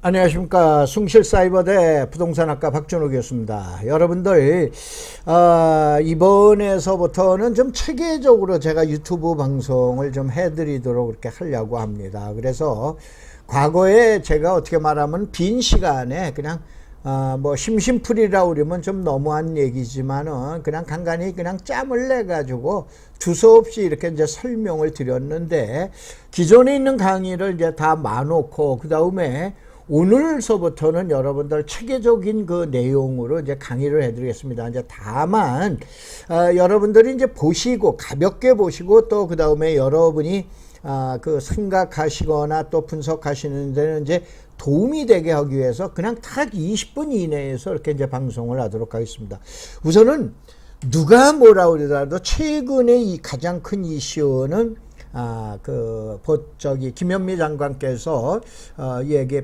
안녕하십니까. 숭실사이버대 부동산학과 박준욱이었습니다. 여러분들 이번에서부터는 좀 체계적으로 제가 유튜브 방송을 좀 해드리도록 그렇게 하려고 합니다. 그래서 과거에 제가 어떻게 말하면 빈 시간에 그냥 뭐 심심풀이라 그러면 좀 너무한 얘기지만은 그냥 간간히 그냥 짬을 내 가지고 두서없이 이렇게 이제 설명을 드렸는데, 기존에 있는 강의를 이제 다 마놓고 그 다음에 오늘서부터는 여러분들 체계적인 그 내용으로 이제 강의를 해드리겠습니다. 이제 다만 여러분들이 이제 보시고 가볍게 보시고 또 그 다음에 여러분이 그 생각하시거나 또 분석하시는 데는 이제 도움이 되게 하기 위해서 그냥 딱 20분 이내에서 이렇게 이제 방송을 하도록 하겠습니다. 우선은 누가 뭐라 그러더라도 최근에 이 가장 큰 이슈는 김현미 장관께서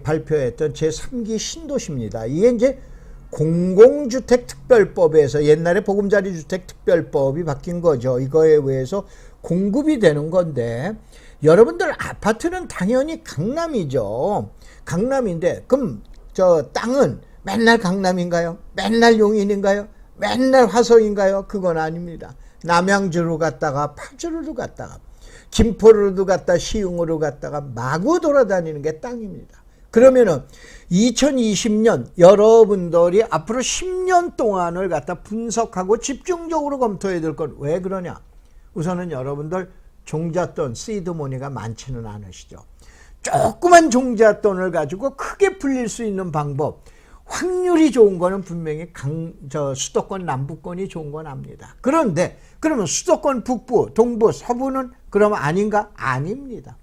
발표했던 제3기 신도시입니다. 이게 이제 공공주택특별법에서 옛날에 보금자리주택특별법이 바뀐 거죠. 이거에 의해서 공급이 되는 건데, 여러분들 아파트는 당연히 강남이죠. 강남인데 그럼 저 땅은 맨날 강남인가요? 맨날 용인인가요? 맨날 화성인가요? 그건 아닙니다. 남양주로 갔다가 파주로 갔다가 김포로도 갔다 시흥으로 갔다가 마구 돌아다니는 게 땅입니다. 그러면은 2020년 여러분들이 앞으로 10년 동안을 갖다 분석하고 집중적으로 검토해야 될 건 왜 그러냐? 우선은 여러분들 종잣돈, 시드머니가 많지는 않으시죠. 조그만 종잣돈을 가지고 크게 풀릴 수 있는 방법, 확률이 좋은 거는 분명히 수도권 남부권이 좋은 건 압니다. 그런데 그러면 수도권 북부, 동부, 서부는 그러면 아닌가? 아닙니다.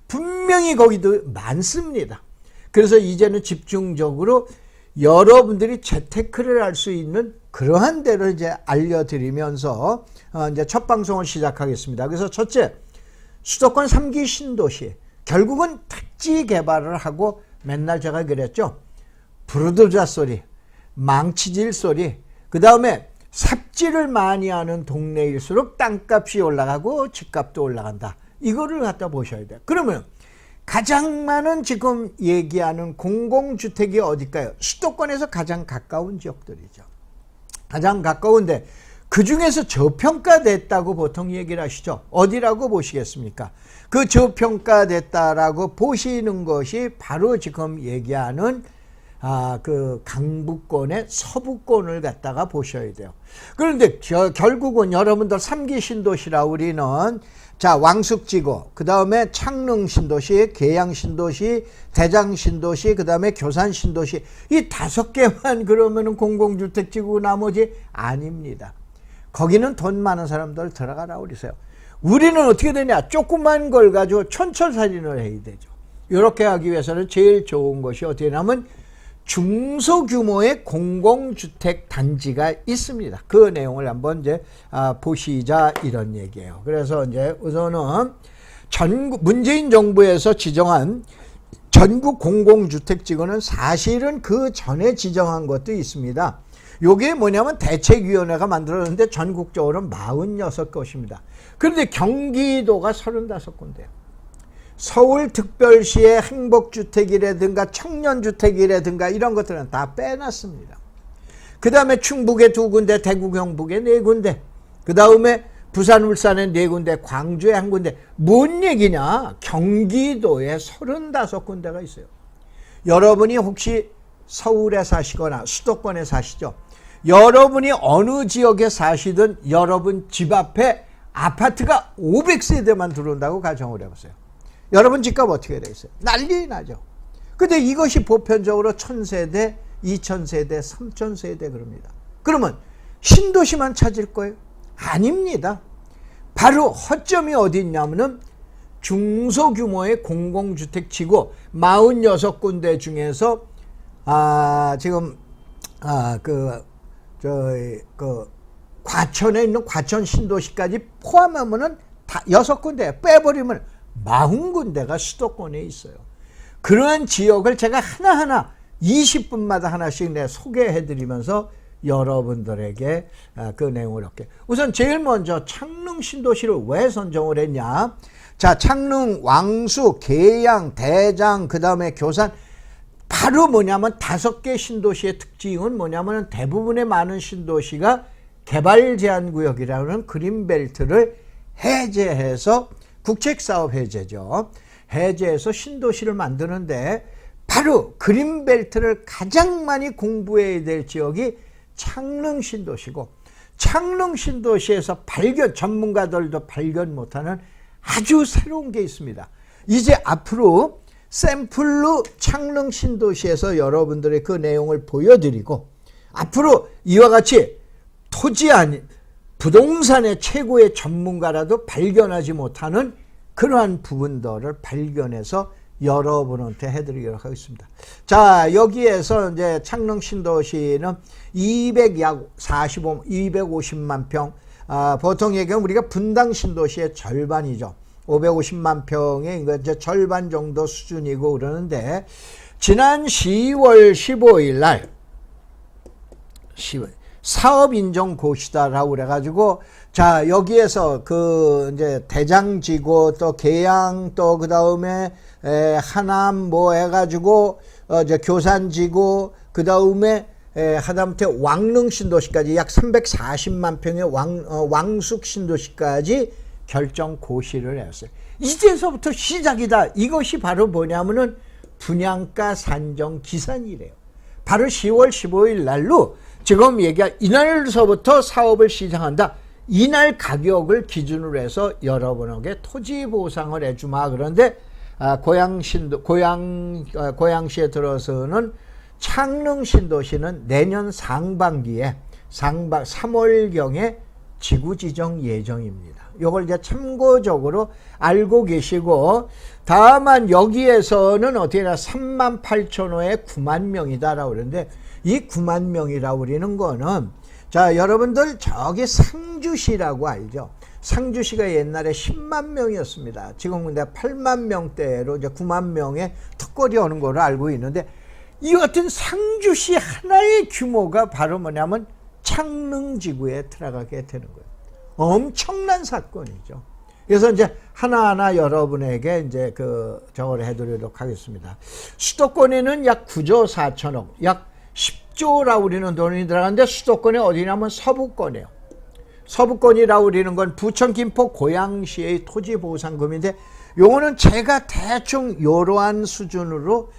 분명히 거기도 많습니다. 그래서 이제는 집중적으로 여러분들이 재테크를 할 수 있는 그러한 데를 이제 알려드리면서 이제 첫 방송을 시작하겠습니다. 그래서 첫째, 수도권 3기 신도시. 결국은 택지 개발을 하고 맨날 제가 그랬죠. 부르도자 소리, 망치질 소리, 그 다음에 삽질을 많이 하는 동네일수록 땅값이 올라가고 집값도 올라간다. 이거를 갖다 보셔야 돼요. 그러면 가장 많은 지금 얘기하는 공공주택이 어딜까요? 수도권에서 가장 가까운 지역들이죠. 가장 가까운데 그 중에서 저평가됐다고 보통 얘기를 하시죠. 어디라고 보시겠습니까? 그 저평가됐다라고 보시는 것이 바로 지금 얘기하는 그 강북권의 서부권을 갖다가 보셔야 돼요. 그런데 결국은 여러분들 3기 신도시라 우리는 왕숙지구, 그 다음에 창릉 신도시, 계양 신도시, 대장 신도시, 그 다음에 교산 신도시, 이 5개만 그러면은 공공주택지구 나머지 아닙니다. 거기는 돈 많은 사람들 들어가라 그러세요. 우리는 어떻게 되냐? 조그만 걸 가지고 촌철살인을 해야 되죠. 이렇게 하기 위해서는 제일 좋은 것이 어떻게 하냐면 중소규모의 공공주택 단지가 있습니다. 그 내용을 한번 이제 보시자 이런 얘기예요. 그래서 이제 우선은 문재인 정부에서 지정한 전국 공공주택지구는 사실은 그 전에 지정한 것도 있습니다. 요게 뭐냐면 대책위원회가 만들었는데 전국적으로 46곳입니다. 그런데 경기도가 35군데예요. 서울특별시의 행복주택이라든가 청년주택이라든가 이런 것들은 다 빼놨습니다. 그 다음에 충북에 2군데, 대구 경북에 4군데, 그 다음에 부산 울산에 4군데, 광주에 1군데. 뭔 얘기냐? 경기도에 35군데가 있어요. 여러분이 혹시 서울에 사시거나 수도권에 사시죠? 여러분이 어느 지역에 사시든 여러분 집 앞에 아파트가 500세대만 들어온다고 가정을 해보세요. 여러분 집값 어떻게 되겠어요? 난리 나죠. 근데 이것이 보편적으로 1000세대, 2000세대, 3000세대 그럽니다. 그러면 신도시만 찾을 거예요? 아닙니다. 바로 허점이 어디 있냐면은 중소규모의 공공주택지구 46군데 중에서 지금 과천에 있는 과천 신도시까지 포함하면은 다 6군데 빼버리면 40군데가 수도권에 있어요. 그러한 지역을 제가 하나하나 20분마다 하나씩 소개해드리면서 여러분들에게 그 내용을 얻게. 우선 제일 먼저 창릉 신도시를 왜 선정을 했냐. 자, 창릉, 왕수, 계양, 대장, 그 다음에 교산 바로 뭐냐면 5개 신도시의 특징은 뭐냐면 대부분의 많은 신도시가 개발 제한 구역이라는 그린벨트를 해제해서 국책사업 해제죠. 해제해서 신도시를 만드는데 바로 그린벨트를 가장 많이 공부해야 될 지역이 창릉 신도시고, 창릉 신도시에서 전문가들도 발견 못하는 아주 새로운 게 있습니다. 이제 앞으로 샘플로 창릉 신도시에서 여러분들의 그 내용을 보여드리고, 앞으로 이와 같이 토지 아닌 부동산의 최고의 전문가라도 발견하지 못하는 그러한 부분들을 발견해서 여러분한테 해드리도록 하겠습니다. 자, 여기에서 이제 창릉 신도시는 250만 평, 보통 얘기하면 우리가 분당 신도시의 절반이죠. 550만 평의 이제 절반 정도 수준이고 그러는데, 지난 10월 15일 날 사업 인정 고시다라고 그래가지고, 자, 여기에서 그 이제 대장지구 또 계양 또 그 다음에 하남 뭐 해가지고 이제 교산지구 그 다음에 하다못해 왕릉 신도시까지 약 340만 평의 왕숙 신도시까지 결정 고시를 했어요. 이제서부터 시작이다. 이것이 바로 뭐냐면은 분양가 산정 기산이래요. 바로 10월 15일 날로 지금 얘기한 이날서부터 사업을 시작한다. 이날 가격을 기준으로 해서 여러분에게 토지 보상을 해주마. 그런데 고양시에 들어서는 창릉 신도시는 내년 상반기에 3월경에 지구 지정 예정입니다. 이걸 이제 참고적으로 알고 계시고, 다만 여기에서는 어떻게나 38,000호에 9만 명이다라고 그러는데, 이 9만 명이라고 그러는 거는, 자, 여러분들 저기 상주시라고 알죠? 상주시가 옛날에 10만 명이었습니다. 지금 근데 8만 명대로 이제 9만 명의 턱걸이 오는 걸로 알고 있는데, 이 같은 상주시 하나의 규모가 바로 뭐냐면 창릉지구에 들어가게 되는 거예요. 엄청난 사건이죠. 그래서 이제 하나하나 여러분에게 이제 저걸 해드리도록 하겠습니다. 수도권에는 약 9조 4천억, 약 10조라고 우리는 돈이 들어가는데, 수도권에 어디냐면 서부권이에요. 서부권이라고 우리는 건 부천, 김포, 고양시의 토지 보상금인데, 요거는 제가 대충 이러한 수준으로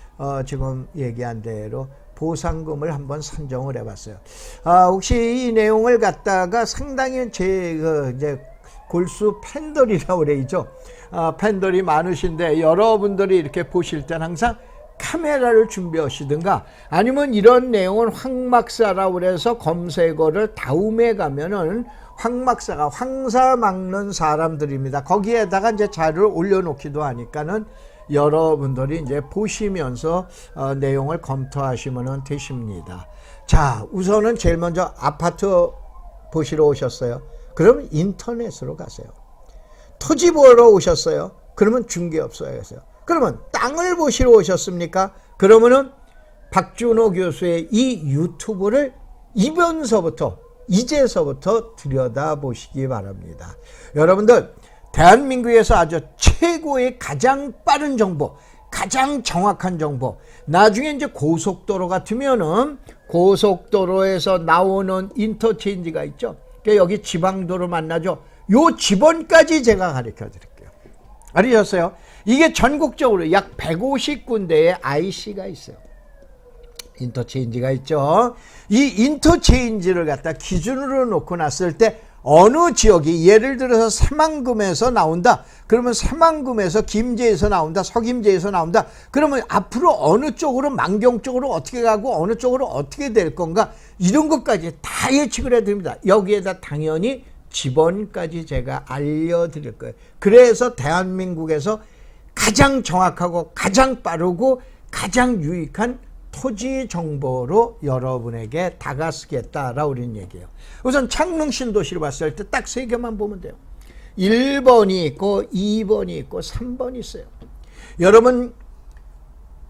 지금 얘기한 대로 보상금을 한번 산정을 해봤어요. 혹시 이 내용을 갖다가 상당히 이제 골수 팬들이라고 그래야죠. 팬들이 많으신데, 여러분들이 이렇게 보실 땐 항상 카메라를 준비하시든가, 아니면 이런 내용은 황막사라고 그래서 검색어를 다음에 가면은 황막사가 황사 막는 사람들입니다. 거기에다가 이제 자료를 올려놓기도 하니까는 여러분들이 이제 보시면서 내용을 검토하시면 되십니다. 자, 우선은 제일 먼저 아파트 보시러 오셨어요. 그러면 인터넷으로 가세요. 토지 보러 오셨어요. 그러면 중개업소에 가세요. 그러면 땅을 보시러 오셨습니까? 그러면은 박준호 교수의 이 유튜브를 이제서부터 들여다보시기 바랍니다. 여러분들, 대한민국에서 아주 최고의 가장 빠른 정보, 가장 정확한 정보, 나중에 이제 고속도로 같으면은 고속도로에서 나오는 인터체인지가 있죠. 그러니까 여기 지방도로 만나죠. 요 지번까지 제가 가르쳐 드릴게요. 알으셨어요? 이게 전국적으로 약 150군데의 IC가 있어요. 인터체인지가 있죠. 이 인터체인지를 갖다 기준으로 놓고 났을 때 어느 지역이, 예를 들어서 새만금에서 나온다. 그러면 새만금에서 김제에서 나온다. 서김제에서 나온다. 그러면 앞으로 어느 쪽으로, 만경 쪽으로 어떻게 가고 어느 쪽으로 어떻게 될 건가, 이런 것까지 다 예측을 해드립니다. 여기에다 당연히 지번까지 제가 알려드릴 거예요. 그래서 대한민국에서 가장 정확하고 가장 빠르고 가장 유익한 토지 정보로 여러분에게 다가서겠다라고 우리는 얘기해요. 우선 창릉 신도시를 봤을 때 딱 3개만 보면 돼요. 1번이 있고 2번이 있고 3번이 있어요. 여러분,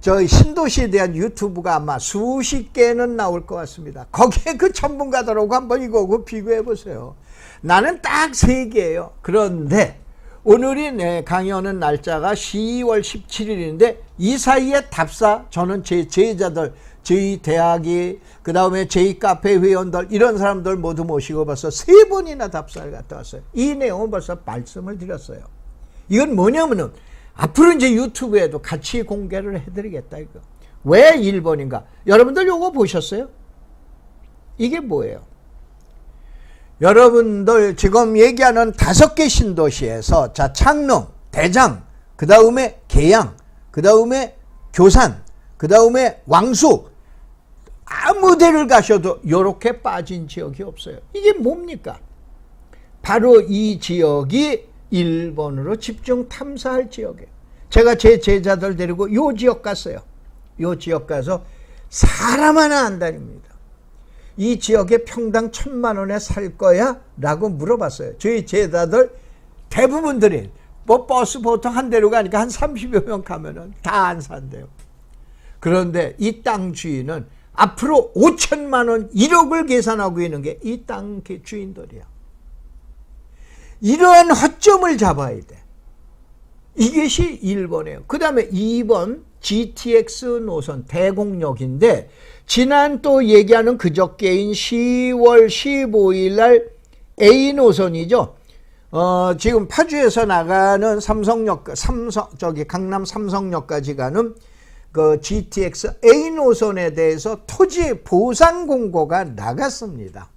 저 신도시에 대한 유튜브가 아마 수십 개는 나올 것 같습니다. 거기에 그 전문가들하고 한번 이거 비교해 보세요. 나는 딱 3개예요. 그런데 오늘이 내 강의하는 날짜가 12월 17일인데 이 사이에 답사 저는 제 제자들 저희 대학이 그 다음에 저희 카페 회원들 이런 사람들 모두 모시고 벌써 3번이나 답사를 갔다 왔어요. 이 내용은 벌써 말씀을 드렸어요. 이건 뭐냐면은 앞으로 이제 유튜브에도 같이 공개를 해드리겠다 이거. 왜 1번인가? 여러분들 요거 보셨어요? 이게 뭐예요? 여러분들 지금 얘기하는 5개 신도시에서 자 창릉, 대장, 그 다음에 계양, 그 다음에 교산, 그 다음에 왕숙 아무 데를 가셔도 이렇게 빠진 지역이 없어요. 이게 뭡니까? 바로 이 지역이 1번으로 집중 탐사할 지역이에요. 제가 제 제자들 데리고 요 지역 갔어요. 요 지역 가서 사람 하나 안 다닙니다. 이 지역에 평당 1,000만 원에 살 거야? 라고 물어봤어요. 저희 제자들 대부분들이 뭐 버스 보통 한 대로 가니까 한 30여 명 가면은 다 안 산대요. 그런데 이 땅 주인은 앞으로 5천만 원 1억을 계산하고 있는 게 이 땅 주인들이야. 이러한 허점을 잡아야 돼. 이것이 1번이에요. 그 다음에 2번 GTX 노선 대곡역인데 지난 또 얘기하는 그저께인 10월 15일 날 A 노선이죠. 지금 파주에서 나가는 삼성역, 강남 삼성역까지 가는 그 GTX A 노선에 대해서 토지 보상 공고가 나갔습니다.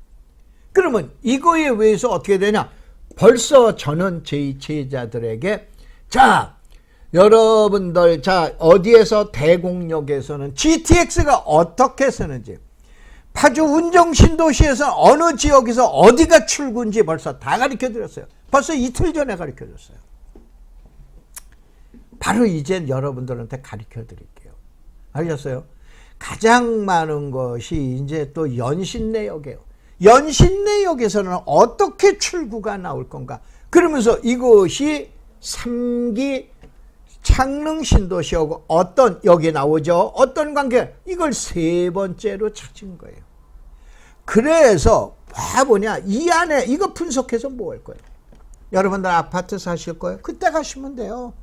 그러면 이거에 의해서 어떻게 되냐? 벌써 저는 제 제자들에게 자, 여러분들 자 어디에서 대곡역에서는 GTX가 어떻게 쓰는지 파주 운정신도시에서 어느 지역에서 어디가 출구인지 벌써 다 가르쳐드렸어요. 벌써 이틀 전에 가르쳐줬어요. 바로 이제 여러분들한테 가르쳐드릴게요. 알겠어요? 가장 많은 것이 이제 또 연신내역이에요. 연신내역에서는 어떻게 출구가 나올 건가? 그러면서 이것이 3기 창릉 신도시하고 어떤 여기 나오죠. 어떤 관계? 이걸 3번째로 찾은 거예요. 그래서 뭐냐 이 안에 이거 분석해서 뭐 할 거예요? 여러분들 아파트 사실 거예요? 그때 가시면 돼요.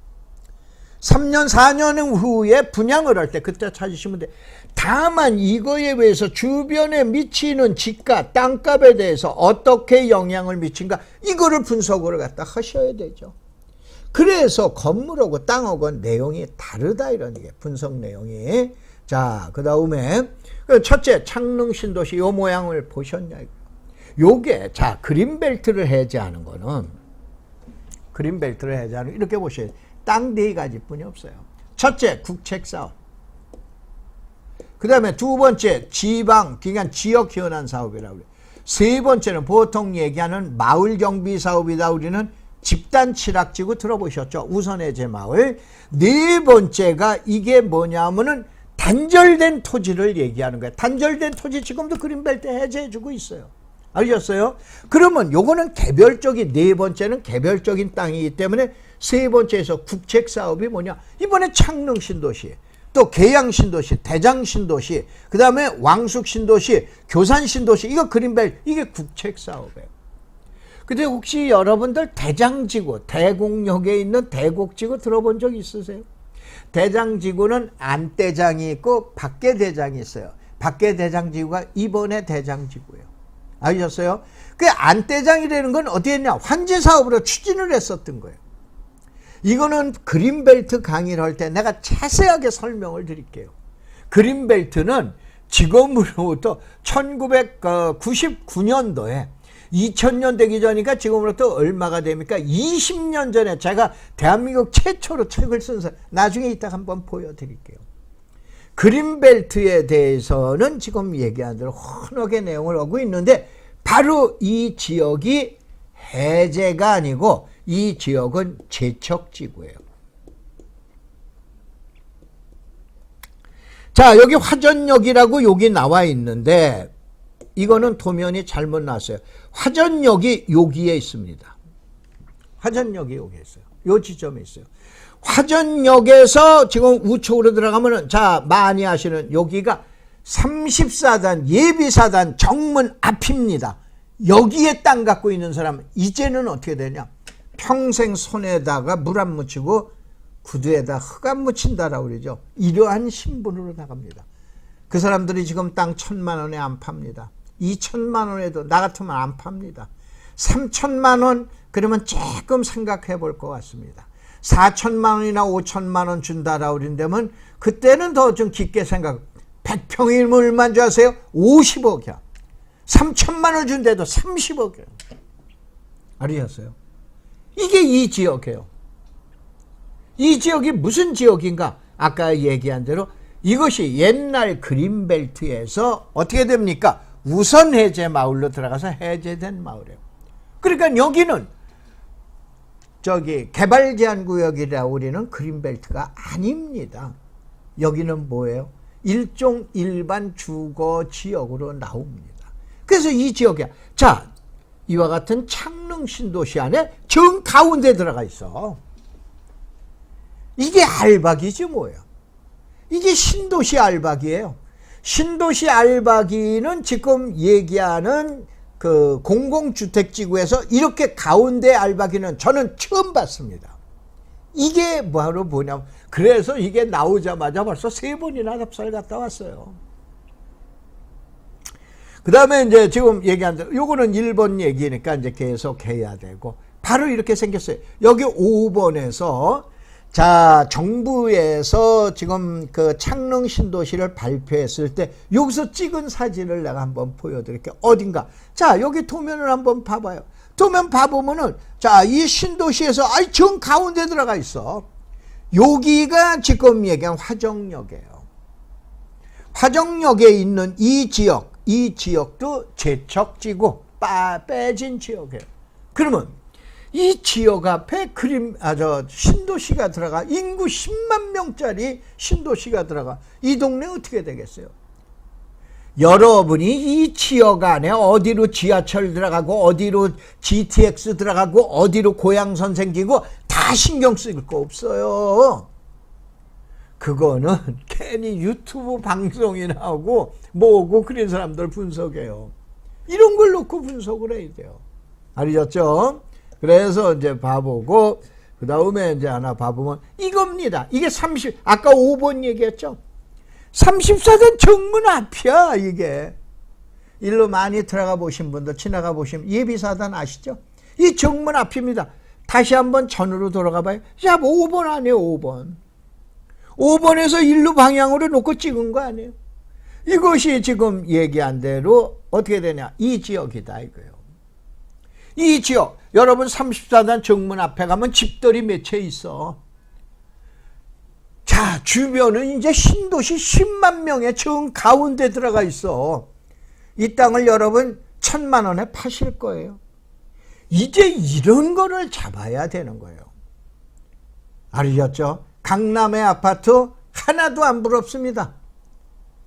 3년 4년 후에 분양을 할 때 그때 찾으시면 돼. 다만 이거에 의해서 주변에 미치는 집값, 땅값에 대해서 어떻게 영향을 미친가 이거를 분석을 갖다 하셔야 되죠. 그래서 건물하고 땅하고 내용이 다르다 이런 얘기예요. 분석 내용이. 자, 그 다음에 첫째 창릉 신도시 요 모양을 보셨냐. 요게 자 그린벨트를 해제하는 거는 그린벨트를 해제하는 이렇게 보셔야 돼요. 땅 4가지뿐이 없어요. 첫째 국책사업. 그 다음에 2번째 지방 기간 지역 현안 사업이라고 그래요. 3번째는 보통 얘기하는 마을 경비 사업이다. 우리는 집단 칠학지구 들어보셨죠? 우선해제 마을. 4번째가 이게 뭐냐면은 단절된 토지를 얘기하는 거예요. 단절된 토지 지금도 그린벨트 해제해주고 있어요. 알겠어요? 그러면 요거는 개별적인 4번째는 개별적인 땅이기 때문에 3번째에서 국책사업이 뭐냐? 이번에 창릉 신도시, 또 계양 신도시, 대장 신도시, 그 다음에 왕숙 신도시, 교산 신도시, 이거 그린벨트, 이게 국책사업이에요. 근데 혹시 여러분들 대장지구, 대곡역에 있는 대곡지구 들어본 적 있으세요? 대장지구는 안대장이 있고 밖에 대장이 있어요. 밖에 대장지구가 이번에 대장지구예요. 아셨어요? 그 안대장이라는 건 어디에 있냐? 환지사업으로 추진을 했었던 거예요. 이거는 그린벨트 강의를 할 때 내가 자세하게 설명을 드릴게요. 그린벨트는 지금으로부터 1999년도에 2000년 되기 전이니까 지금으로부터 얼마가 됩니까? 20년 전에 제가 대한민국 최초로 책을 쓴 사람, 나중에 이따가 한번 보여드릴게요. 그린벨트에 대해서는 지금 얘기한 대로 헌하게 내용을 하고 있는데 바로 이 지역이 해제가 아니고 이 지역은 제척지구예요. 자, 여기 화전역이라고 여기 나와 있는데 이거는 도면이 잘못 나왔어요. 화전역이 여기에 있습니다. 화전역이 여기에 있어요. 요 지점에 있어요. 화전역에서 지금 우측으로 들어가면은 자 많이 아시는 여기가 34단 예비사단 정문 앞입니다. 여기에 땅 갖고 있는 사람은 이제는 어떻게 되냐? 평생 손에다가 물 안 묻히고 구두에다 흙 안 묻힌다라고 그러죠. 이러한 신분으로 나갑니다. 그 사람들이 지금 땅 1,000만 원에 안 팝니다. 2,000만 원에도 나 같으면 안 팝니다. 3,000만 원 그러면 조금 생각해 볼 것 같습니다. 4,000만 원이나 5,000만 원 준다라고 그런다면 그때는 더 좀 깊게 생각. 100평이면 얼마인 줄 아세요? 50억이야. 3,000만 원 준대도 30억이에요. 알으셨어요? 이게 이 지역이에요. 이 지역이 무슨 지역인가? 아까 얘기한 대로 이것이 옛날 그린벨트에서 어떻게 됩니까? 우선 해제 마을로 들어가서 해제된 마을이에요. 그러니까 여기는 저기 개발 제한 구역이라고 우리는 그린벨트가 아닙니다. 여기는 뭐예요? 일종 일반 주거 지역으로 나옵니다. 그래서 이 지역이야. 자, 이와 같은 창릉 신도시 안에 정 가운데 들어가 있어. 이게 알박이지 뭐예요. 이게 신도시 알박이에요. 신도시 알박이는 지금 얘기하는 그 공공주택지구에서 이렇게 가운데 알박이는 저는 처음 봤습니다. 이게 바로 뭐냐면, 그래서 이게 나오자마자 벌써 3번이나 답사를 갔다 왔어요. 그 다음에 이제 지금 얘기한 대로 요거는 1번 얘기니까 이제 계속 해야 되고, 바로 이렇게 생겼어요. 여기 5번에서 자, 정부에서 지금 그 창릉 신도시를 발표했을 때 여기서 찍은 사진을 내가 한번 보여드릴게요. 어딘가. 자, 여기 도면을 한번 봐봐요. 도면 봐보면은, 자, 이 신도시에서 정 가운데 들어가 있어. 여기가 지금 얘기한 화정역이에요. 화정역에 있는 이 지역도 제척지구, 빼진 지역이에요. 그러면 이 지역 앞에 신도시가 들어가, 인구 10만 명짜리 신도시가 들어가. 이 동네 어떻게 되겠어요? 여러분이 이 지역 안에 어디로 지하철 들어가고, 어디로 GTX 들어가고, 어디로 고양선 생기고, 다 신경 쓸 거 없어요. 그거는 괜히 유튜브 방송이나 하고, 뭐고, 그런 사람들 분석해요. 이런 걸 놓고 분석을 해야 돼요. 알겠죠? 그래서 이제 봐보고, 그 다음에 이제 하나 봐보면 이겁니다. 이게 아까 5번 얘기했죠? 34단 정문 앞이야, 이게. 일로 많이 들어가 보신 분들, 지나가 보시면 예비사단 아시죠? 이 정문 앞입니다. 다시 한번 전으로 돌아가 봐요. 자, 5번 아니에요, 5번. 5번에서 일로 방향으로 놓고 찍은 거 아니에요? 이것이 지금 얘기한 대로 어떻게 되냐? 이 지역이다, 이거예요. 이 지역, 여러분 34단 정문 앞에 가면 집들이 몇 채 있어. 자, 주변은 이제 신도시 10만 명의 정 가운데 들어가 있어. 이 땅을 여러분 1,000만 원에 파실 거예요. 이제 이런 거를 잡아야 되는 거예요. 알겠죠? 강남의 아파트 하나도 안 부럽습니다.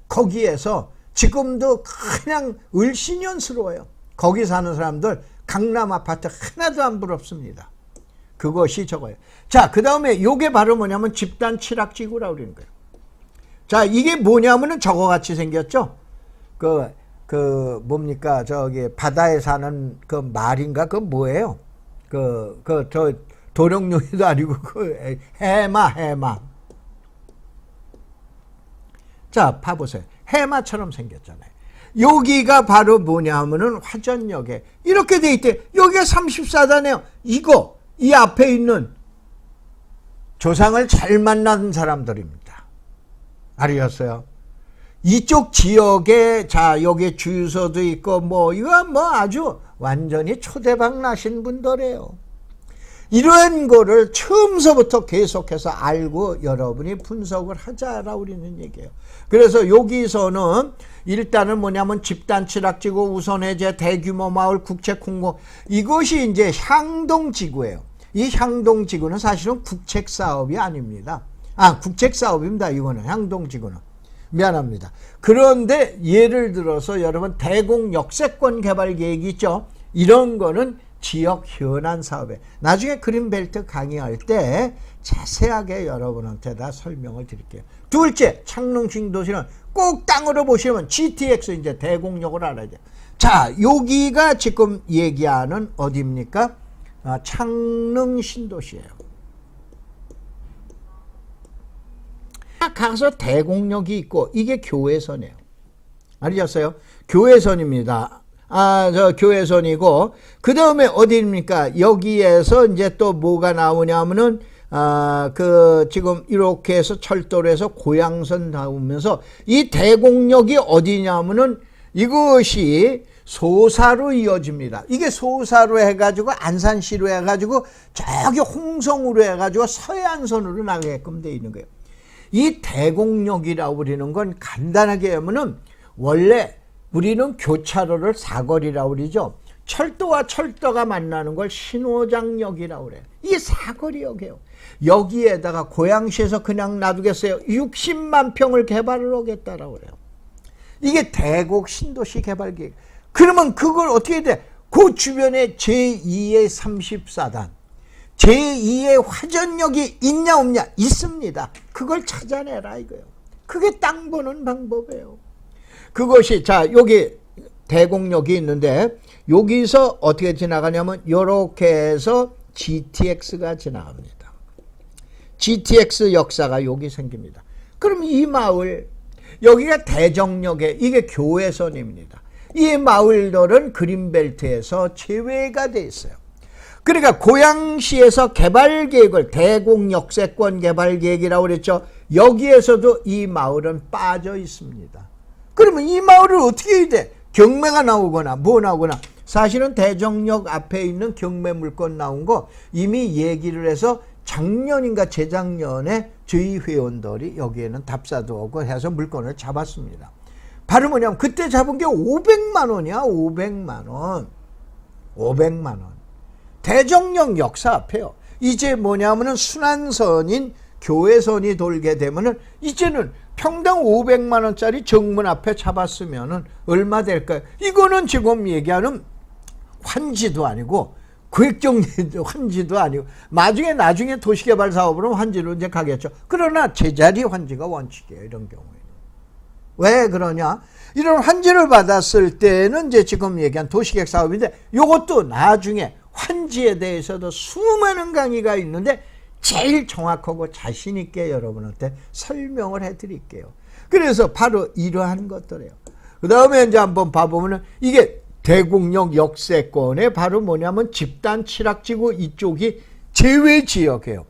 거기에서 지금도 그냥 을씨년스러워요. 거기 사는 사람들 강남 아파트 하나도 안 부럽습니다. 그것이 저거예요. 자, 그 다음에 요게 바로 뭐냐면 집단 칠학지구라고 그러는 거예요. 자, 이게 뭐냐면은 저거 같이 생겼죠? 뭡니까? 저기 바다에 사는 그 말인가? 그 뭐예요? 저 도룡뇽이도 아니고 해마. 자, 봐보세요. 해마처럼 생겼잖아요. 여기가 바로 뭐냐면은 화전역에 이렇게 돼 있대. 여기가 34단이에요. 이 앞에 있는 조상을 잘 만난 사람들입니다. 알으셨어요? 이쪽 지역에, 자, 여기 주유소도 있고, 이거 아주 완전히 초대박 나신 분들이에요. 이런 거를 처음서부터 계속해서 알고 여러분이 분석을 하자라고 우리는 얘기해요. 그래서 여기서는 일단은 뭐냐면 집단 칠학지구, 우선해제, 대규모 마을, 국책 공공, 이것이 이제 향동지구예요. 이 향동지구는 사실은 국책 사업이 아닙니다. 국책 사업입니다. 이거는 향동지구는. 미안합니다. 그런데 예를 들어서 여러분 대공 역세권 개발 계획이 있죠. 이런 거는 지역 현안 사업에 나중에 그린벨트 강의할 때 자세하게 여러분한테 다 설명을 드릴게요. 둘째, 창릉 신도시는 꼭 땅으로 보시면 GTX 이제 대공역을 알아야 돼요. 자, 여기가 지금 얘기하는 어디입니까? 창릉 신도시예요. 가서 대곡역이 있고 이게 교외선이에요. 알으셨어요? 교외선입니다. 저 교외선이고 그 다음에 어디입니까? 여기에서 이제 또 뭐가 나오냐면은 지금 이렇게 해서 철도로 해서 고양선 나오면서 이 대곡역이 어디냐면은 이것이 소사로 이어집니다. 이게 소사로 해가지고 안산시로 해가지고 저기 홍성으로 해가지고 서해안선으로 나가게끔 되어 있는 거예요. 이 대곡역이라고 부르는 건 간단하게 하면은 원래 우리는 교차로를 사거리라고 그러죠. 철도와 철도가 만나는 걸 신호장역이라고 그래요. 이게 사거리역이에요. 여기에다가 고양시에서 그냥 놔두겠어요? 60만 평을 개발을 하겠다라고 그래요. 이게 대곡 신도시 개발 계획. 그러면 그걸 어떻게 해야 돼? 그 주변에 제2의 34단, 제2의 화전역이 있냐 없냐? 있습니다. 그걸 찾아내라 이거예요. 그게 땅 버는 방법이에요. 그것이 여기 대곡역이 있는데 여기서 어떻게 지나가냐면 이렇게 해서 GTX가 지나갑니다. GTX 역사가 여기 생깁니다. 그럼 이 마을 여기가 대정역에 이게 교외선입니다. 이 마을들은 그린벨트에서 제외가 돼 있어요. 그러니까 고양시에서 개발계획을 대곡역세권 개발계획이라고 그랬죠. 여기에서도 이 마을은 빠져 있습니다. 그러면 이 마을을 어떻게 해야 돼? 경매가 나오거나 뭐 나오거나. 사실은 대정역 앞에 있는 경매 물건 나온 거 이미 얘기를 해서 작년인가 재작년에 저희 회원들이 여기에는 답사도 오고 해서 물건을 잡았습니다. 바로 뭐냐면 그때 잡은 게 500만 원이야. 500만 원. 500만 원. 대정역 역사 앞에요. 이제 뭐냐면은 순환선인 교외선이 돌게 되면은 이제는 평당 500만 원짜리 정문 앞에 잡았으면은 얼마 될까요? 이거는 지금 얘기하는 환지도 아니고 구획정리도 환지도 아니고 나중에 도시개발 사업으로 환지로 이제 가겠죠. 그러나 제자리 환지가 원칙이에요. 이런 경우에는. 왜 그러냐? 이런 환지를 받았을 때는 이제 지금 얘기한 도시계획 사업인데 이것도 나중에 환지에 대해서도 수많은 강의가 있는데 제일 정확하고 자신 있게 여러분한테 설명을 해드릴게요. 그래서 바로 이러한 것들이에요. 그 다음에 이제 한번 봐보면은 이게 대곡역 역세권에 바로 뭐냐면 집단 칠학지구 이쪽이 제외지역이에요.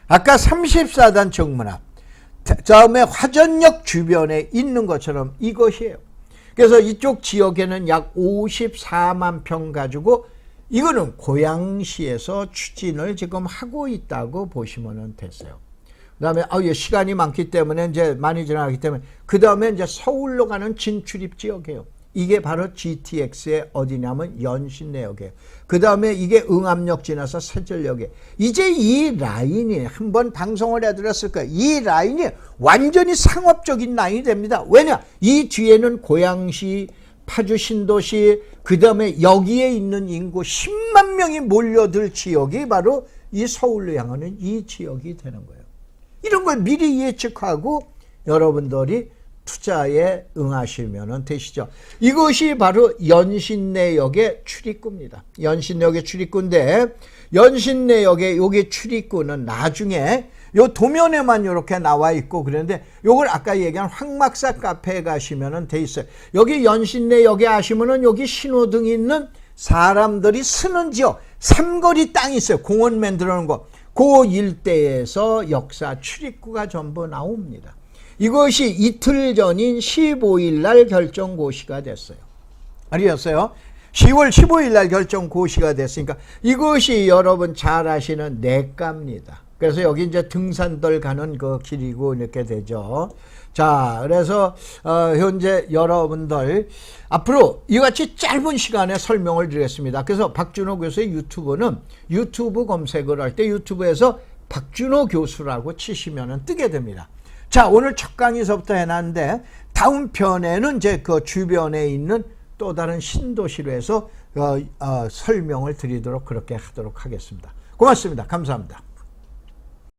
아까 34단 정문 앞, 다음에 화전역 주변에 있는 것처럼 이것이에요. 그래서 이쪽 지역에는 약 54만 평 가지고 이거는 고양시에서 추진을 지금 하고 있다고 보시면 됐어요. 그 다음에 시간이 많기 때문에 이제 많이 지나가기 때문에 그 다음에 이제 서울로 가는 진출입 지역이에요. 이게 바로 GTX의 어디냐면 연신내역이에요. 그 다음에 이게 응암역 지나서 세절역이에요. 이제 이 라인이 한번 방송을 해드렸을 거예요. 이 라인이 완전히 상업적인 라인이 됩니다. 왜냐? 이 뒤에는 고양시, 파주 신도시, 그 다음에 여기에 있는 인구 10만 명이 몰려들 지역이 바로 이 서울로 향하는 이 지역이 되는 거예요. 이런 걸 미리 예측하고 여러분들이 투자에 응하시면 되시죠. 이것이 바로 연신내역의 출입구입니다. 연신내역의 출입구인데 연신내역의 여기 출입구는 나중에 요 도면에만 이렇게 나와 있고 그런데 요걸 아까 얘기한 황막사 카페에 가시면 돼 있어요. 여기 연신내역에 하시면은 여기 신호등이 있는 사람들이 쓰는 지역 삼거리 땅이 있어요. 공원 만들어 놓은 거. 그 일대에서 역사 출입구가 전부 나옵니다. 이것이 이틀 전인 15일 날 결정 고시가 됐어요. 아셨어요? 10월 15일 날 결정 고시가 됐으니까 이것이 여러분 잘 아시는 내과입니다. 그래서 여기 이제 등산들 가는 그 길이고 이렇게 되죠. 자, 그래서 현재 여러분들 앞으로 이같이 짧은 시간에 설명을 드리겠습니다. 그래서 박준호 교수의 유튜브는 유튜브 검색을 할 때 유튜브에서 박준호 교수라고 치시면 뜨게 됩니다. 자, 오늘 첫 강의서부터 해놨는데 다음 편에는 이제 그 주변에 있는 또 다른 신도시로 해서 설명을 드리도록 그렇게 하도록 하겠습니다. 고맙습니다. 감사합니다.